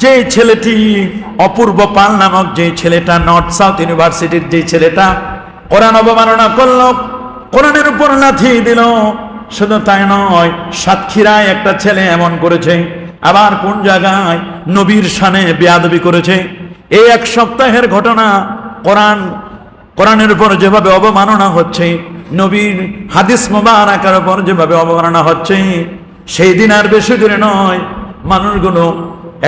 যে ছেলেটি অপূর্ব পাল নামক যে ছেলেটা নর্থ সাউথ ইউনিভার্সিটির যে ছেলেটা কোরআন অবমাননা করলো, কোরআনের উপর লাথি দিল, শুধু তাই নয়, সাতক্ষীরায় একটা ছেলে এমন করেছে, আবার কোন জায়গায় নবীর শানে বেয়াদবি করেছে। এই এক সপ্তাহের ঘটনা। কোরআনের উপর যেভাবে অবমাননা হচ্ছে, নবীর হাদিস মুবারাকের উপর যেভাবে অবমাননা হচ্ছে, সেই দিন আর বেশি দূরে নয়, মানুষগুলো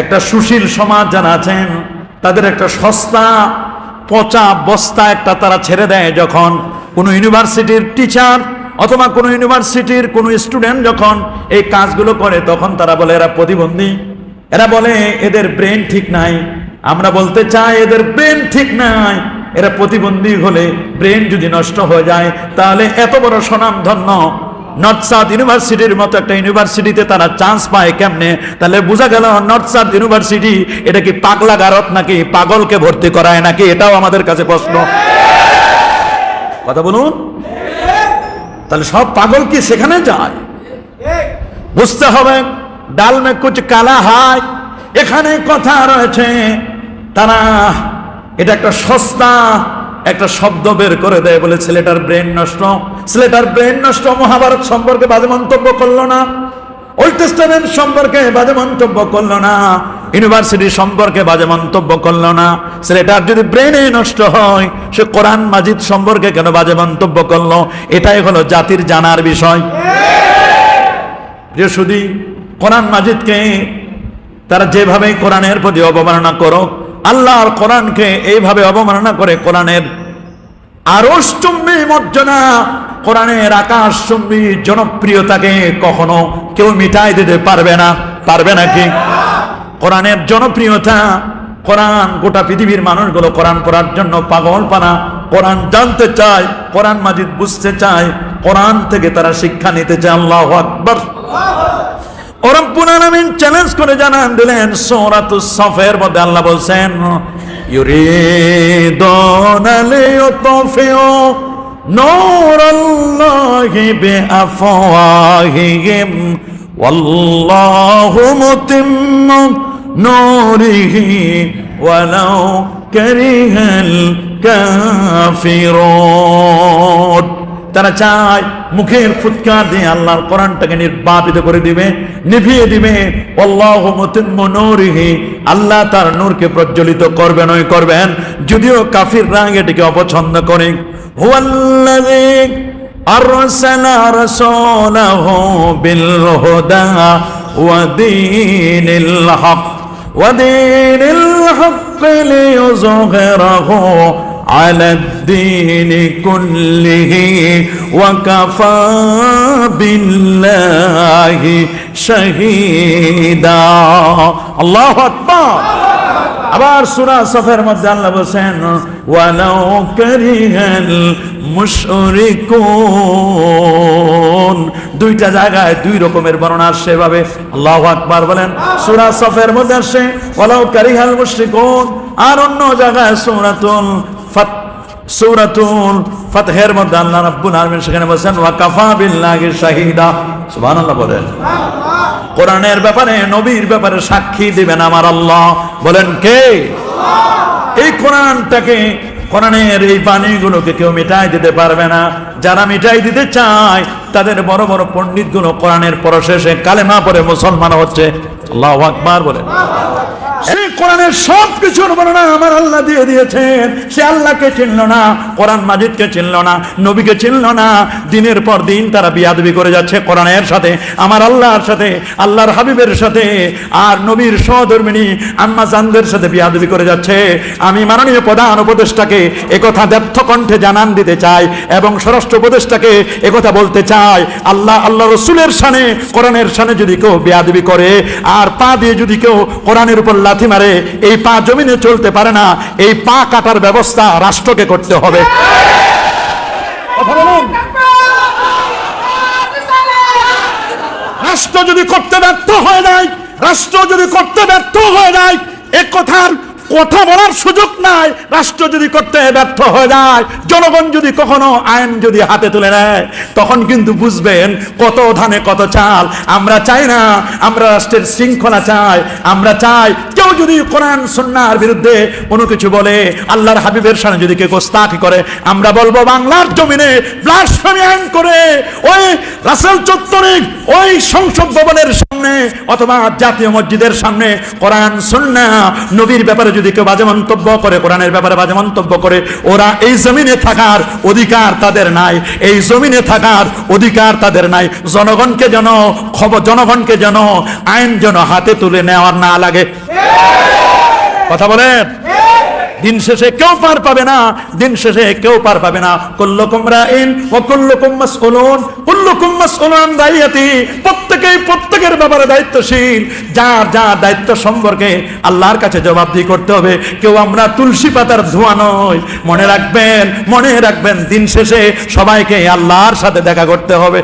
একটা সুশীল সমাজ যারা আছেন তাদের একটা সস্তা পচা বস্তা একটা তারা ছেড়ে দেয়। যখন কোনো ইউনিভার্সিটির টিচার অথবা কোনো ইউনিভার্সিটির কোনো স্টুডেন্ট যখন এই কাজগুলো করে, তখন তারা বলে এরা প্রতিবন্ধী, এরা বলে এদের ব্রেন ঠিক নাই। আমরা বলতে চাই এদের ব্রেন ঠিক নাই। এরা প্রতিবন্ধী হলে ব্রেন যদি নষ্ট হয়ে যায়, তাহলে এত বড় স্বনামধন্য নর্থ সাউথ ইউনিভার্সিটির মতো একটা ইউনিভার্সিটিতে তারা চান্স পায় কেমনে? তাহলে বোঝা গেল নর্থ সাউথ ইউনিভার্সিটি এটা কি পাগলা গারত নাকি পাগলকে ভর্তি করায় নাকি? এটাও আমাদের কাছে প্রশ্ন। কথা বলুন। তাহলে সব পাগল কি সেখানে যায়? বুঝতে হবে ডাল মে কুচ কালা হায়, এখানে কথা রয়েছে। তারা এটা একটা সস্তা একটা শব্দ বের করে দেয়, বলে ছেলেটার ব্রেন নষ্ট, ছেলেটার ব্রেন নষ্ট। মহাভারত সম্পর্কে বাজে মন্তব্য করলো না, ওল্ড টেস্টামেন্ট সম্পর্কে বাজে মন্তব্য করলো না, ইউনিভার্সিটি সম্পর্কে বাজে মন্তব্য করলো না। ছেলেটার যদি ব্রেনে নষ্ট হয়, সে কোরআন মাজিদ সম্পর্কে কেন বাজে মন্তব্য করলো? এটাই হলো জাতির জানার বিষয়। যে শুধু কোরআন মাজিদকে তারা যেভাবে কোরআনের প্রতি অবমাননা করো, আল্লাহর কোরআনকে এইভাবে অবমাননা করে কোরআনের আরশচুম্বী মর্যাদা, কোরআনের আকাশচুম্বী জনপ্রিয়তাকে কখনো কেউ মিটাই দিতে পারবে না। পারবে নাকি? কোরআনের জনপ্রিয়তা, কোরআন গোটা পৃথিবীর মানুষগুলো কোরআন পড়ার জন্য পাগল পানা, কোরআন জানতে চায়, কোরআন মাজিদ বুঝতে চায়, কোরআন থেকে তারা শিক্ষা নিতে চায়। আল্লাহু আকবার। রব্বুল আলামিন চ্যালেঞ্জ করে জানান দিলেন সূরাতুস সাফের মধ্যে আল্লাহ বলছেন, ইউরিদুনা লিয়ুতফিউ নূরাল্লাহি বিআফওয়াহিহিম ওয়াল্লাহু মুতিম্মু নূরিহি ওয়ালাউ কারিহাল কাফিরুন। তারা চায় মুখের ফুৎকার দিয়ে আল্লাহর কোরআনটাকে নির্বাপিত করে দিবে, নিভিয়ে দিবে। আল্লাহু মুতিম্মু নূরিহি, আল্লাহ তার নূরকে প্রজ্বলিত করবেনই করবেন, যদিও কাফিররা এটাকে অপছন্দ করে। হুয়াল্লাযী আরসালা রাসূলাহু বিল হুদা ওয়া দীনিল হক লিইয়ুযহিরাহু على الدين كله وكفى بالله شهيدا। الله أكبر। আবার সূরা সাফের মধ্যে আল্লাহ বলেন, ওয়ালাউ কারিহাল মুশরিকুন। দুইটা জায়গায় দুই রকমের বর্ণনা আসছে এভাবে। আল্লাহু আকবার বলেন। সূরা সাফের মধ্যে আসছে ওয়ালাউ কারিহাল মুশরিকুন, আর অন্য জায়গায় সূরাতুল ফাতহের মধ্যে আল্লাহ রাব্বুল আলামিন সেখানে বলেন, ওয়া কাফা বিল্লাহি শাহিদা। সুবহানাল্লাহ বলেন। কোরআনের ব্যাপারে, নবীর ব্যাপারে সাক্ষী দিবেন আমার আল্লাহ। বলেন কে? এই কোরআনটাকে, কোরআনের এই বাণীগুলোকে কেউ মিটাই দিতে পারবে না। যারা মিটাই দিতে চায় তাদের বড় বড় পণ্ডিতগুলো কোরআনের পরশেষে কালেমা পড়ে মুসলমান হচ্ছে। আল্লাহু আকবার বলেন। সেই কোরআনের সব কিছুর বর্ণনা আমার আল্লাহ দিয়ে দিয়েছেন। সে আল্লাহকে চিনল না, কোরআন মাজিদকে চিনল না, নবীকে চিনল না। দিনের পর দিন তারা বিয়াদবি করে যাচ্ছে কোরআনের সাথে, আমার আল্লাহর সাথে, আল্লাহর হাবিবের সাথে, আর নবীর সহধর্মিণী আম্মা জানদের সাথে বিয়াদবি করে যাচ্ছে। আমি মাননীয় প্রধান উপদেষ্টাকে একথা ব্যর্থ কণ্ঠে জানান দিতে চাই, এবং স্বরাষ্ট্র উপদেষ্টাকে একথা বলতে চাই, আল্লাহ রসুলের শানে, কোরআনের শানে যদি কেউ বিয়াদবি করে আর পা দিয়ে যদি কেউ কোরআনের উপর লাথি মারে, এই পা জমিনে চলতে পারে না। এই পা কাটার ব্যবস্থা রাষ্ট্রকে করতে হবে। রাষ্ট্র যদি করতে ব্যর্থ হয়ে যায়, রাষ্ট্র যদি করতে ব্যর্থ হয়ে যায়, এ কথার কথা বলার সুযোগ নাই। রাষ্ট্র যদি করতে ব্যর্থ হয়ে যায়, জনগণ যদি কখনো আইন যদি হাতে তুলে নেয়, তখন কিন্তু বুঝবেন কত ধানে কত চাল। আমরা চাই না, আমরা রাষ্ট্রের শৃঙ্খলা চাই। আমরা চাই কেউ যদি কোরআন সুন্নাহর বিরুদ্ধে কোনো কিছু বলে, আল্লাহর হাবিবের সামনে যদি কেউ গোস্তাখি করে, আমরা বলবো বাংলার জমিনে ব্লাসফেমি আইন করে ওই রাসেল চত্বরে, ওই সংসদ ভবনের সামনে অথবা জাতীয় মসজিদের সামনে কোরআন সুন্নাহ নবীর ব্যাপারে যদি কেউ বাজে মন্তব্য করে, কোরআনের ব্যাপারে বাজে মন্তব্য করে, ওরা এই জমিনে থাকার অধিকার তাদের নাই। এই জমিনে থাকার অধিকার তাদের নাই। জনগণকে যেন আইন যেন হাতে তুলে নেওয়ার না লাগে। কথা বলেন। দিন শেষে কেউ পার পাবে না, দিন শেষে কেউ পার পাবে না। কুল্লুকুম রাইন ওয়া কুল্লুকুম মাসউলুন, কুল্লুকুম মাসউলুন আন রাইয়াতি। প্রত্যেকেই প্রত্যেকের ব্যাপারে দায়িত্বশীল। যার যার দায়িত্ব সম্পর্কে আল্লাহর কাছে জবাবদিহি করতে হবে। কেউ আমরা তুলসী পাতার ধোঁয়া নই। মনে রাখবেন, মনে রাখবেন, দিন শেষে সবাইকে আল্লাহর সাথে দেখা করতে হবে।